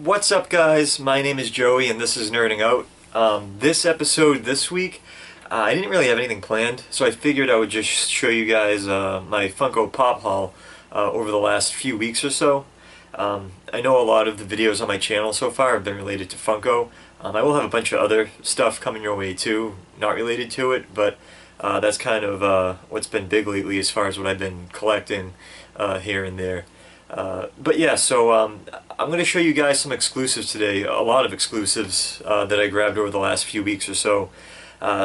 What's up, guys? My name is Joey and this is Nerding Out. This episode this week, I didn't really have anything planned, so I figured I would just show you guys my Funko Pop Haul over the last few weeks or so. I know a lot of the videos on my channel so far have been related to Funko. I will have a bunch of other stuff coming your way too, not related to it, but that's kind of what's been big lately as far as what I've been collecting here and there. But yeah, so I'm going to show you guys some exclusives today, a lot of exclusives that I grabbed over the last few weeks or so.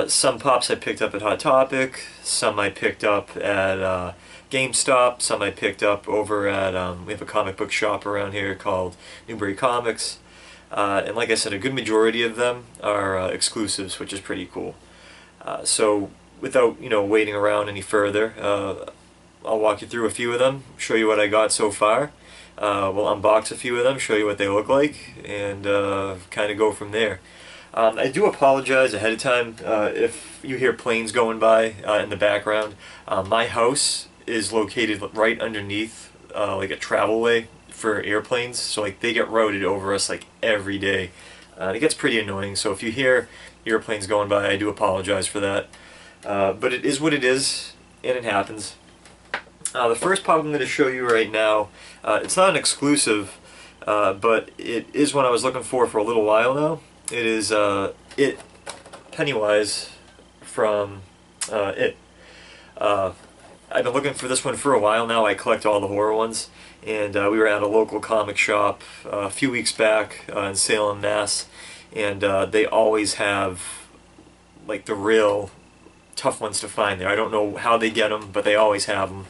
Some pops I picked up at Hot Topic, some I picked up at GameStop, some I picked up over at, we have a comic book shop around here called Newbury Comics. And like I said, a good majority of them are exclusives, which is pretty cool. So without, waiting around any further, I'll walk you through a few of them, show you what I got so far. We'll unbox a few of them, show you what they look like, and kind of go from there. I do apologize ahead of time if you hear planes going by in the background. My house is located right underneath like a travelway for airplanes, so like they get routed over us like every day. It gets pretty annoying, so if you hear airplanes going by, I do apologize for that. But it is what it is, and it happens. The first pop I'm going to show you right now, it's not an exclusive, but it is one I was looking for a little while now. It is Pennywise from It. I've been looking for this one for a while now. I collect all the horror ones, and we were at a local comic shop a few weeks back in Salem, Mass, and they always have like the real tough ones to find there. I don't know how they get them, but they always have them.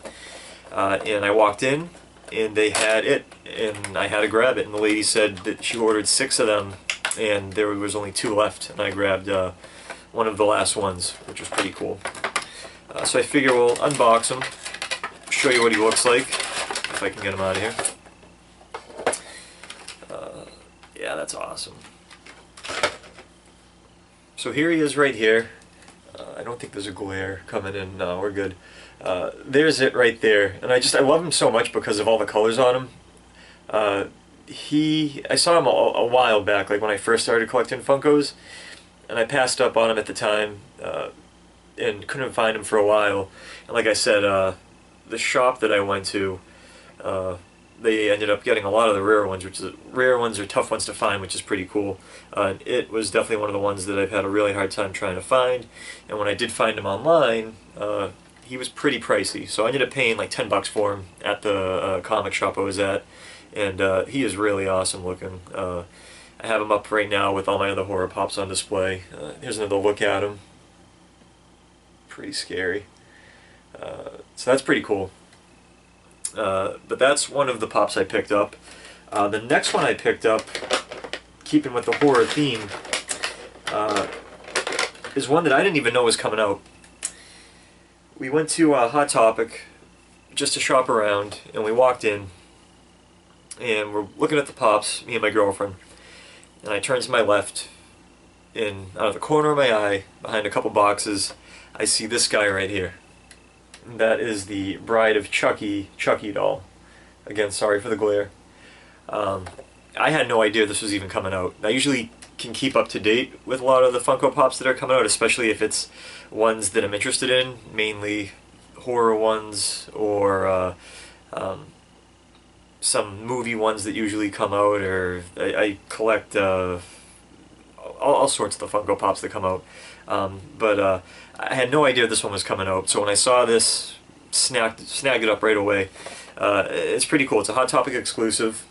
And I walked in, and they had it, and I had to grab it. And the lady said that she ordered 6 of them, and there was only 2 left. And I grabbed one of the last ones, which was pretty cool. So I figure we'll unbox him, show you what he looks like, if I can get him out of here. Yeah, that's awesome. So here he is right here. I don't think there's a glare coming in. No, we're good. There's it right there, and I love him so much because of all the colors on him. I saw him a while back, like when I first started collecting Funkos, and I passed up on him at the time and couldn't find him for a while. And like I said, the shop that I went to, they ended up getting a lot of the rare ones, rare ones are tough ones to find, which is pretty cool. And it was definitely one of the ones that I've had a really hard time trying to find. And when I did find him online, he was pretty pricey, so I ended up paying like $10 for him at the comic shop I was at, and he is really awesome looking. I have him up right now with all my other horror pops on display. Here's another look at him. Pretty scary. So that's pretty cool. But that's one of the pops I picked up. The next one I picked up, keeping with the horror theme, is one that I didn't even know was coming out. We went to Hot Topic just to shop around, and we walked in, and we're looking at the pops, me and my girlfriend, and I turn to my left, and out of the corner of my eye, behind a couple boxes, I see this guy right here. And that is the Bride of Chucky doll. Again, sorry for the glare. I had no idea this was even coming out. I usually can keep up to date with a lot of the Funko Pops that are coming out, especially if it's ones that I'm interested in, mainly horror ones or some movie ones that usually come out, or I collect all sorts of the Funko Pops that come out. But I had no idea this one was coming out, so when I saw this, snagged it up right away. It's pretty cool. It's a Hot Topic exclusive.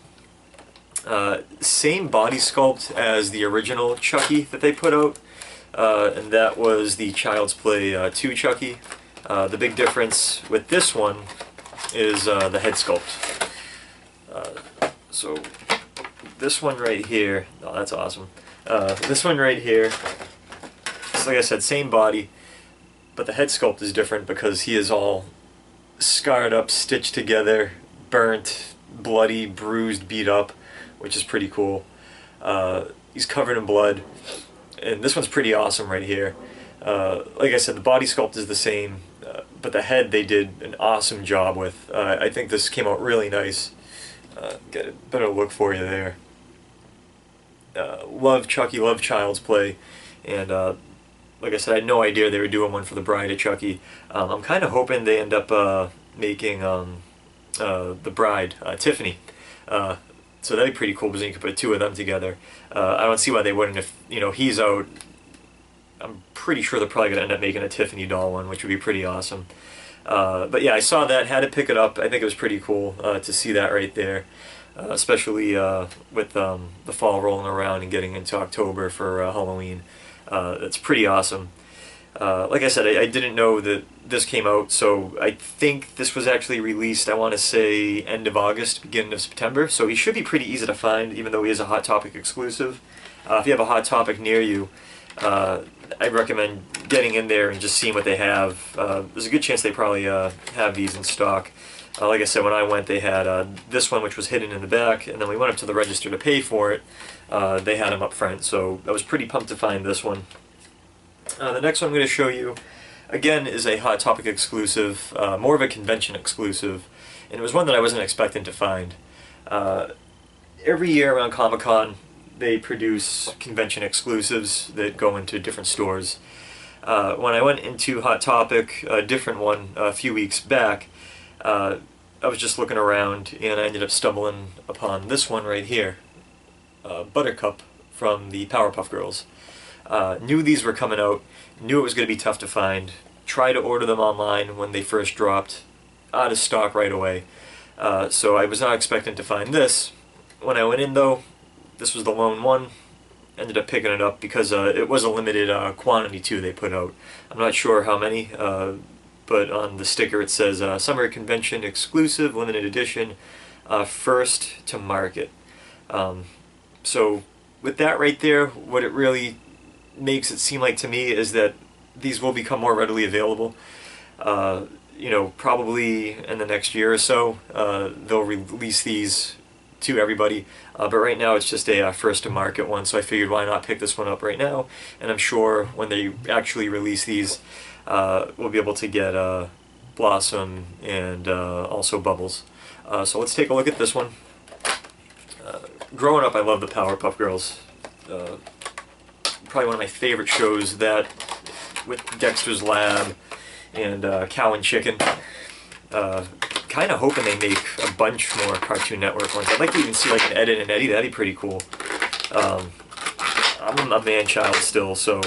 Same body sculpt as the original Chucky that they put out, and that was the Child's Play 2 Chucky. The big difference with this one is the head sculpt. So this one right here, oh, that's awesome. This one right here, so like I said, same body, but the head sculpt is different because he is all scarred up, stitched together, burnt, bloody, bruised, beat up, which is pretty cool. He's covered in blood, and this one's pretty awesome right here. Like I said, the body sculpt is the same, but the head they did an awesome job with. I think this came out really nice. Get a better look for you there. love Chucky, love Child's Play, and like I said, I had no idea they were doing one for the bride of Chucky. I'm kind of hoping they end up making the bride, Tiffany. So that'd be pretty cool because you could put two of them together. I don't see why they wouldn't if, he's out. I'm pretty sure they're probably going to end up making a Tiffany doll one, which would be pretty awesome. But yeah, I saw that, had to pick it up. I think it was pretty cool to see that right there, especially with the fall rolling around and getting into October for Halloween. That's pretty awesome. Like I said, I didn't know that this came out, so I think this was actually released, I want to say, end of August, beginning of September, so he should be pretty easy to find, even though he is a Hot Topic exclusive. If you have a Hot Topic near you, I'd recommend getting in there and just seeing what they have. There's a good chance they probably have these in stock. Like I said, when I went, they had this one, which was hidden in the back, and then we went up to the register to pay for it. They had them up front, so I was pretty pumped to find this one. The next one I'm going to show you, again, is a Hot Topic exclusive, more of a convention exclusive, and it was one that I wasn't expecting to find. Every year around Comic-Con, they produce convention exclusives that go into different stores. When I went into Hot Topic, a different one, a few weeks back, I was just looking around and I ended up stumbling upon this one right here, Buttercup from the Powerpuff Girls. Knew these were coming out, knew it was going to be tough to find, tried to order them online when they first dropped, out of stock right away. So I was not expecting to find this. When I went in though, this was the lone one. Ended up picking it up because it was a limited quantity too they put out. I'm not sure how many, but on the sticker it says Summer Convention Exclusive, Limited Edition, First to Market. So with that right there, what it really makes it seem like to me is that these will become more readily available. Probably in the next year or so, they'll release these to everybody, but right now it's just a first to market one, so I figured why not pick this one up right now, and I'm sure when they actually release these, we'll be able to get Blossom and also Bubbles. So let's take a look at this one. Growing up, I loved the Powerpuff Girls. Probably one of my favorite shows, that with Dexter's Lab and Cow and Chicken. Kind of hoping they make a bunch more Cartoon Network ones. I'd like to even see like an Ed and Eddie. That'd be pretty cool. I'm a man-child still, so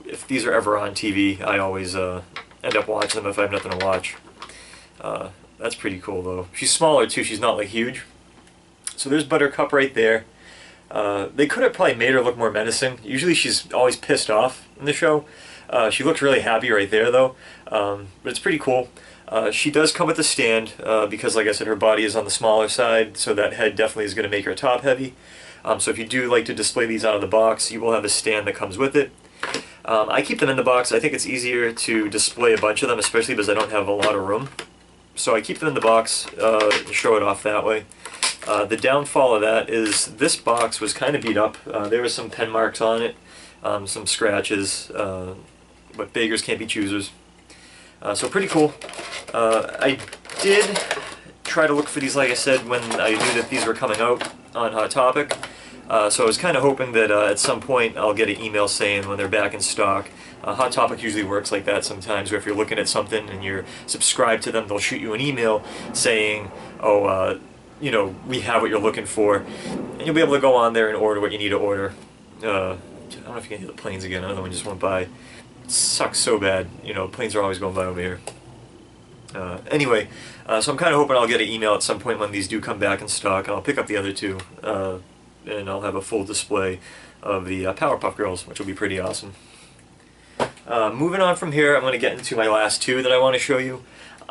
if these are ever on TV, I always end up watching them if I have nothing to watch. That's pretty cool though. She's smaller too. She's not like huge. So there's Buttercup right there. They could have probably made her look more menacing. Usually she's always pissed off in the show. She looked really happy right there though. But it's pretty cool. She does come with a stand because, like I said, her body is on the smaller side, so that head definitely is going to make her top heavy. So if you do like to display these out of the box, you will have a stand that comes with it. I keep them in the box. I think it's easier to display a bunch of them, especially because I don't have a lot of room. So I keep them in the box and show it off that way. The downfall of that is this box was kind of beat up. There were some pen marks on it, some scratches, but beggars can't be choosers. So pretty cool. I did try to look for these, like I said, when I knew that these were coming out on Hot Topic. So I was kind of hoping that at some point I'll get an email saying when they're back in stock. Hot Topic usually works like that sometimes, where if you're looking at something and you're subscribed to them, they'll shoot you an email saying, oh, we have what you're looking for. And you'll be able to go on there and order what you need to order. I don't know if you can hear the planes again. Another one just went by. Sucks so bad, planes are always going by over here. Anyway, so I'm kind of hoping I'll get an email at some point when these do come back in stock, and I'll pick up the other two, and I'll have a full display of the Powerpuff Girls, which will be pretty awesome. Moving on from here, I'm going to get into my last two that I want to show you.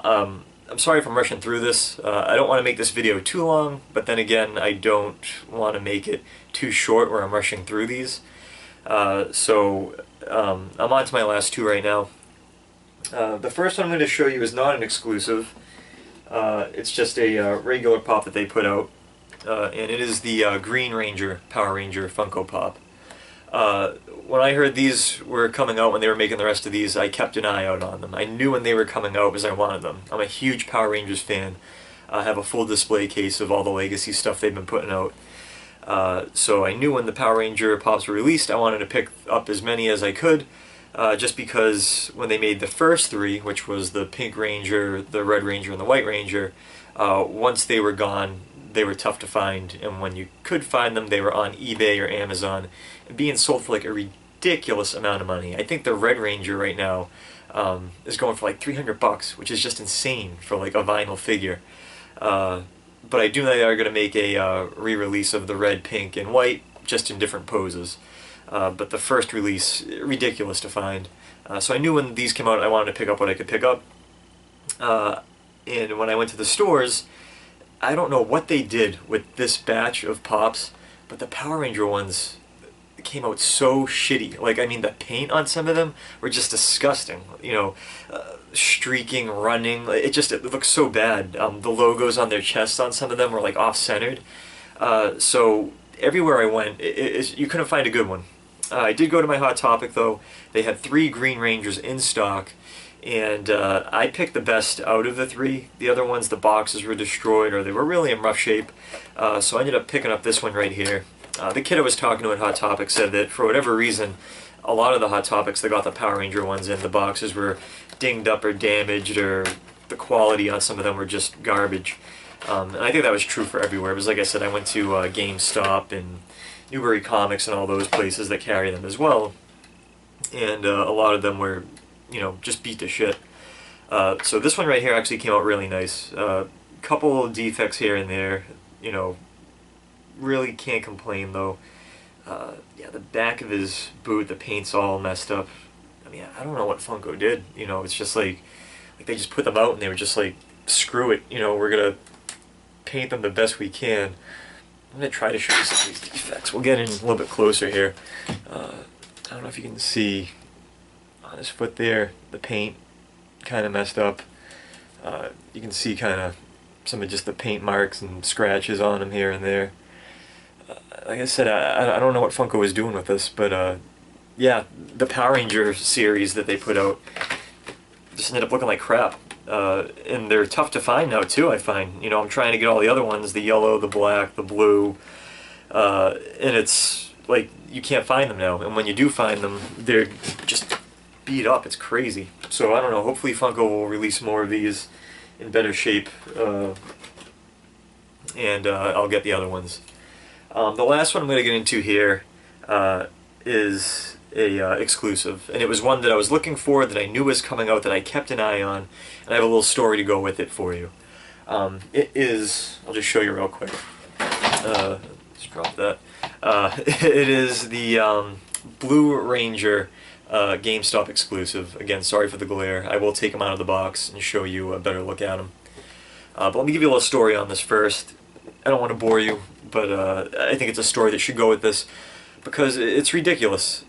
I'm sorry if I'm rushing through this. I don't want to make this video too long, but then again, I don't want to make it too short where I'm rushing through these. I'm on to my last two right now. The first one I'm going to show you is not an exclusive. It's just a regular pop that they put out, and it is the Green Ranger Power Ranger Funko Pop. When I heard these were coming out, when they were making the rest of these, I kept an eye out on them. I knew when they were coming out because I wanted them. I'm a huge Power Rangers fan. I have a full display case of all the Legacy stuff they've been putting out. So I knew when the Power Ranger Pops were released, I wanted to pick up as many as I could, just because when they made the first three, which was the Pink Ranger, the Red Ranger, and the White Ranger, once they were gone, they were tough to find, and when you could find them, they were on eBay or Amazon, and being sold for like a ridiculous amount of money. I think the Red Ranger right now is going for like $300, which is just insane for like a vinyl figure. But I do know they are going to make a re-release of the red, pink, and white, just in different poses. But the first release, ridiculous to find. So I knew when these came out, I wanted to pick up what I could pick up. And when I went to the stores, I don't know what they did with this batch of Pops, but the Power Ranger ones came out so shitty. Like, I mean, the paint on some of them were just disgusting. You know, streaking, running. It looks so bad. The logos on their chests on some of them were like off-centered. So everywhere I went, you couldn't find a good one. I did go to my Hot Topic though. They had 3 Green Rangers in stock, and I picked the best out of the 3. The other ones, the boxes were destroyed or they were really in rough shape. So I ended up picking up this one right here. The kid I was talking to at Hot Topic said that for whatever reason, a lot of the Hot Topics that got the Power Ranger ones in, the boxes were dinged up or damaged, or the quality on some of them were just garbage. And I think that was true for everywhere, because like I said, I went to GameStop and Newbury Comics and all those places that carry them as well, and a lot of them were, you know, just beat to shit. So this one right here actually came out really nice. Couple of defects here and there, you know, really can't complain though. Yeah, the back of his boot, the paint's all messed up. I mean, I don't know what Funko did, you know, it's just like they just put them out and they were just like, screw it, you know, we're gonna paint them the best we can. I'm gonna try to show you some of these defects. We'll get in a little bit closer here. I don't know if you can see on his foot there, the paint kind of messed up. You can see kind of some of just the paint marks and scratches on him here and there. Like I said, I don't know what Funko was doing with this, but yeah, the Power Ranger series that they put out just ended up looking like crap. And they're tough to find now too, I find. You know, I'm trying to get all the other ones, the yellow, the black, the blue, and it's like you can't find them now. And when you do find them, they're just beat up. It's crazy. So I don't know, hopefully Funko will release more of these in better shape, and I'll get the other ones. The last one I'm going to get into here is a exclusive, and it was one that I was looking for, that I knew was coming out, that I kept an eye on, and I have a little story to go with it for you. It is, I'll just show you real quick. Let's drop that. It is the Blue Ranger GameStop exclusive. Again, sorry for the glare. I will take them out of the box and show you a better look at them. But let me give you a little story on this first. I don't want to bore you, but I think it's a story that should go with this, because it's ridiculous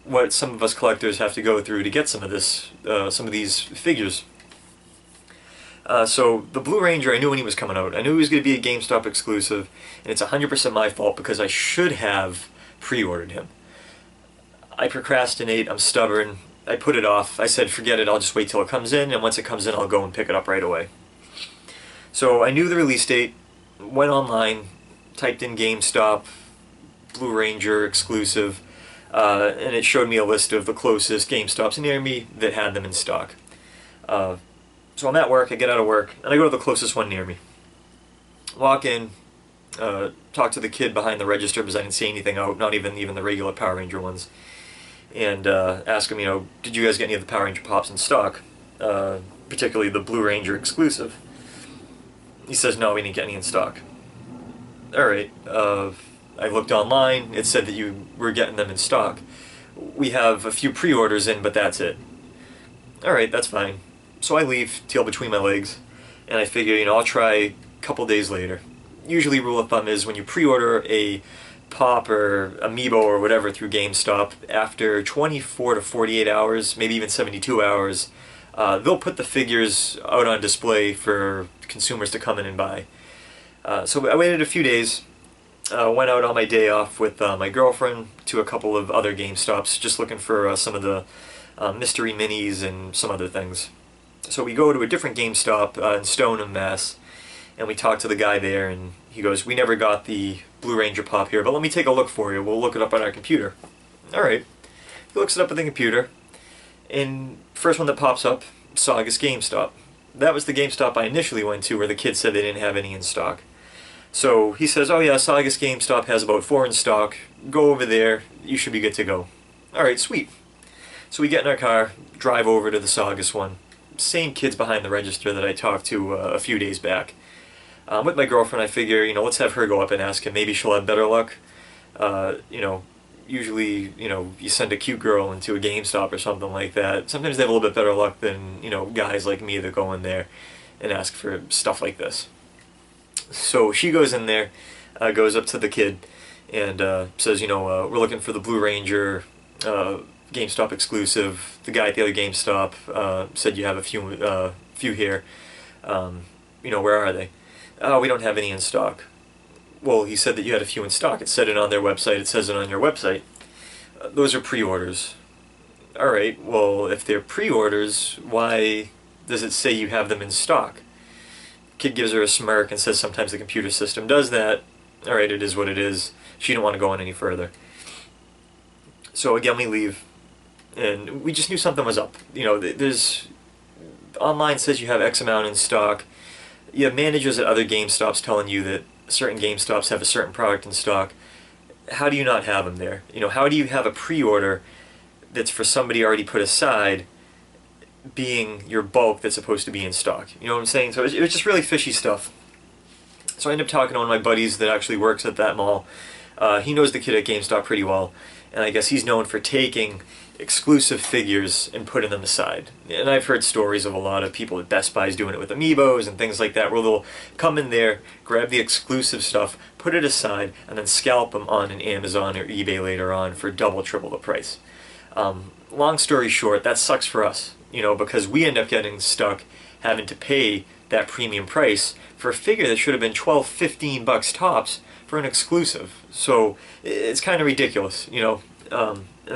what some of us collectors have to go through to get some of these figures. So the Blue Ranger, I knew when he was coming out. I knew he was going to be a GameStop exclusive, and it's 100% my fault because I should have pre-ordered him. I procrastinate, I'm stubborn, I put it off. I said, forget it, I'll just wait till it comes in, and once it comes in, I'll go and pick it up right away. So I knew the release date, went online, typed in GameStop, Blue Ranger exclusive, and it showed me a list of the closest GameStops near me that had them in stock. So I'm at work, I get out of work, and I go to the closest one near me. Walk in, talk to the kid behind the register because I didn't see anything out, not even the regular Power Ranger ones, and ask him, you know, did you guys get any of the Power Ranger Pops in stock, particularly the Blue Ranger exclusive? He says, no, we didn't get any in stock. Alright, I looked online, it said that you were getting them in stock. We have a few pre-orders in, but that's it. Alright, that's fine. So I leave, tail between my legs, and I figure, you know, I'll try a couple days later. Usually rule of thumb is when you pre-order a Pop or Amiibo or whatever through GameStop, after 24 to 48 hours, maybe even 72 hours, they'll put the figures out on display for consumers to come in and buy. So I waited a few days, went out on my day off with my girlfriend to a couple of other GameStops, just looking for some of the mystery minis and some other things. So we go to a different GameStop in Stoneham, Mass, and we talk to the guy there, and he goes, we never got the Blue Ranger pop here, but let me take a look for you. We'll look it up on our computer. Alright. He looks it up on the computer, and first one that pops up, Saugus GameStop. That was the GameStop I initially went to where the kids said they didn't have any in stock. So he says, oh yeah, Saugus GameStop has about 4 in stock. Go over there, you should be good to go. Alright, sweet. So we get in our car, drive over to the Saugus one. Same kids behind the register that I talked to a few days back. With my girlfriend, I figure, let's have her go up and ask him. Maybe she'll have better luck. Usually, you send a cute girl into a GameStop or something like that. Sometimes they have a little bit better luck than, guys like me that go in there and ask for stuff like this. So she goes in there, goes up to the kid, and says, we're looking for the Blue Ranger GameStop exclusive. The guy at the other GameStop said you have a few here. Where are they? Oh, we don't have any in stock. Well, he said that you had a few in stock. It said it on their website. It says it on your website. Those are pre-orders. Alright, well, if they're pre-orders, why does it say you have them in stock? Kid gives her a smirk and says sometimes the computer system does that. Alright, it is what it is. She didn't want to go on any further. So again, we leave. And we just knew something was up. There's... Online says you have X amount in stock. You have managers at other GameStops telling you that certain GameStops have a certain product in stock. How do you not have them there? How do you have a pre-order that's for somebody already put aside being your bulk that's supposed to be in stock? You know what I'm saying? So it was just really fishy stuff. So I ended up talking to one of my buddies that actually works at that mall. He knows the kid at GameStop pretty well, and I guess he's known for taking exclusive figures and putting them aside. And I've heard stories of a lot of people at Best Buys doing it with amiibos and things like that, where they'll come in there, grab the exclusive stuff, put it aside, and then scalp them on an Amazon or eBay later on for double, triple the price. Long story short, that sucks for us, because we end up getting stuck having to pay that premium price for a figure that should have been $12, $15 tops for an exclusive. So it's kind of ridiculous, and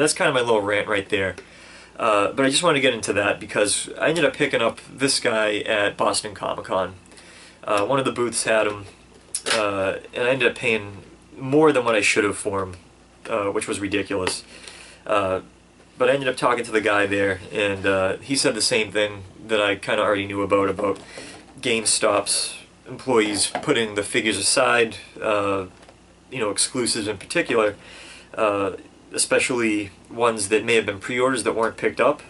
that's kind of my little rant right there. But I just wanted to get into that because I ended up picking up this guy at Boston Comic-Con. One of the booths had him, and I ended up paying more than what I should have for him, which was ridiculous. But I ended up talking to the guy there, and he said the same thing that I kind of already knew about GameStop's employees putting the figures aside, exclusives in particular, especially ones that may have been pre-orders that weren't picked up,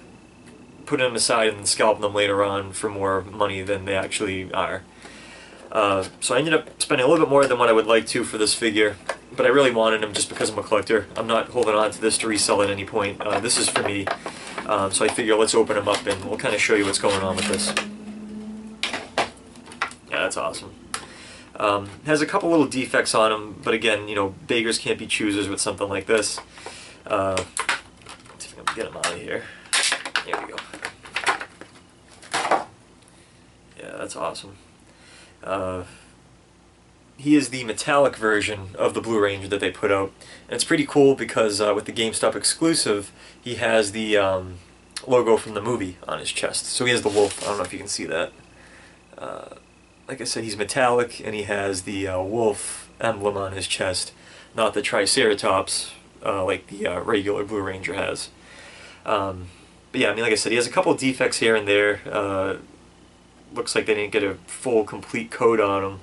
putting them aside and then scalping them later on for more money than they actually are. So I ended up spending a little bit more than what I would like to for this figure, but I really wanted him just because I'm a collector. I'm not holding on to this to resell at any point. This is for me, so I figure let's open him up and we'll kind of show you what's going on with this. Yeah, that's awesome. Has a couple little defects on him, but again, beggars can't be choosers with something like this. Let's see if I can get him out of here. There we go. Yeah, that's awesome. He is the metallic version of the Blue Ranger that they put out. And it's pretty cool because with the GameStop exclusive, he has the logo from the movie on his chest. So he has the wolf. I don't know if you can see that. Like I said, he's metallic, and he has the wolf emblem on his chest, not the Triceratops like the regular Blue Ranger has. But yeah, I mean, like I said, he has a couple defects here and there. Looks like they didn't get a full, complete coat on him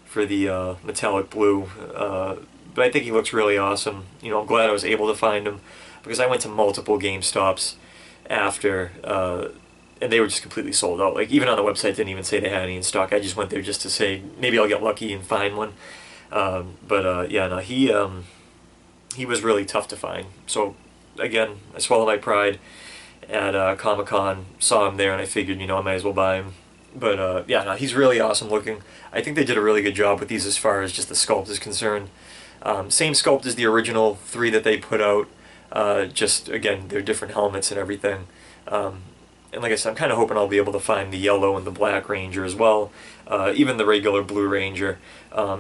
for the metallic blue. But I think he looks really awesome. I'm glad I was able to find him, because I went to multiple GameStops after, and they were just completely sold out. Like, even on the website, didn't even say they had any in stock. I just went there just to say, maybe I'll get lucky and find one. Yeah, no, he was really tough to find. So, again, I swallowed my pride at Comic-Con, saw him there, and I figured, I might as well buy him. But, yeah, no, he's really awesome looking. I think they did a really good job with these as far as just the sculpt is concerned. Same sculpt as the original 3 that they put out. Just, again, they're different helmets and everything. And like I said, I'm kind of hoping I'll be able to find the yellow and the black Ranger as well, even the regular Blue Ranger,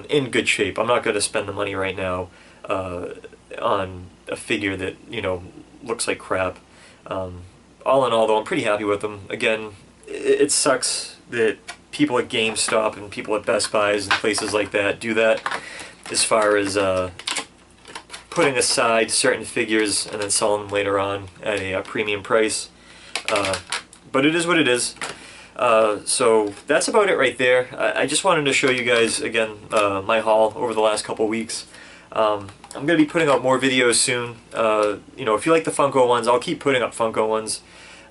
in good shape. I'm not going to spend the money right now on a figure that, looks like crap. All in all, though, I'm pretty happy with them. Again, it sucks that people at GameStop and people at Best Buys and places like that do that. as far as putting aside certain figures and then selling them later on at a premium price. But it is what it is. So that's about it right there. I just wanted to show you guys again my haul over the last couple weeks. I'm going to be putting out more videos soon. You know, if you like the Funko ones, I'll keep putting up Funko ones.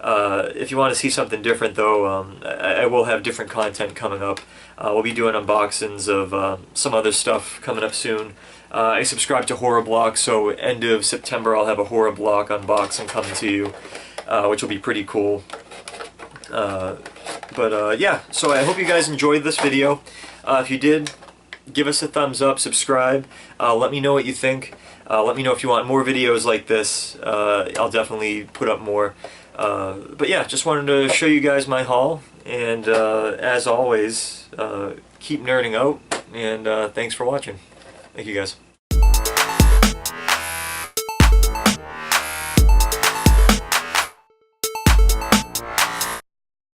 If you want to see something different though, I will have different content coming up. We'll be doing unboxings of some other stuff coming up soon. I subscribe to Horror Block, so end of September I'll have a Horror Block unboxing coming to you, which will be pretty cool. Yeah, so I hope you guys enjoyed this video. If you did, give us a thumbs up, subscribe, let me know what you think. Let me know if you want more videos like this. I'll definitely put up more. But yeah, just wanted to show you guys my haul, and as always, keep nerding out, and thanks for watching. Thank you guys.